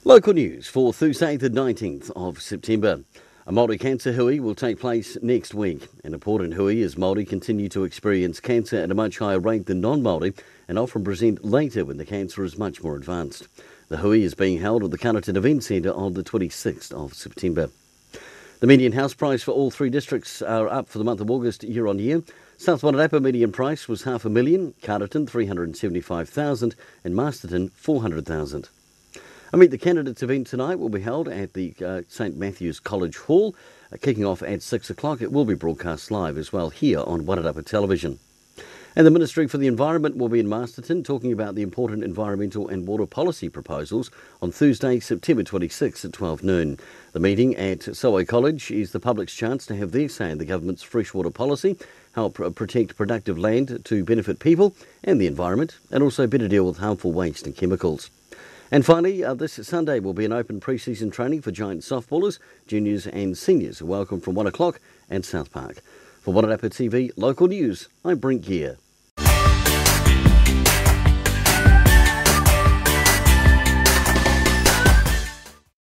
Local news for Thursday the 19th of September. A Māori cancer hui will take place next week. An important hui as Māori continue to experience cancer at a much higher rate than non-Māori and often present later when the cancer is much more advanced. The hui is being held at the Kaneton Event Centre on the 26th of September. The median house price for all three districts are up for the month of August year on year. South Wairarapa median price was $500,000, Kaneton $375,000 and Masterton $400,000. A Meet the Candidates event tonight will be held at the St Matthew's College Hall, kicking off at 6 o'clock. It will be broadcast live as well here on Wairarapa Television. And the Ministry for the Environment will be in Masterton talking about the important environmental and water policy proposals on Thursday, September 26 at 12 noon. The meeting at Sowai College is the public's chance to have their say in the government's freshwater policy, help protect productive land to benefit people and the environment, and also better deal with harmful waste and chemicals. And finally, this Sunday will be an open pre-season training for Giant softballers, juniors and seniors. Welcome from 1 o'clock at South Park. For Wairarapa TV Local News, I'm Brent Gare.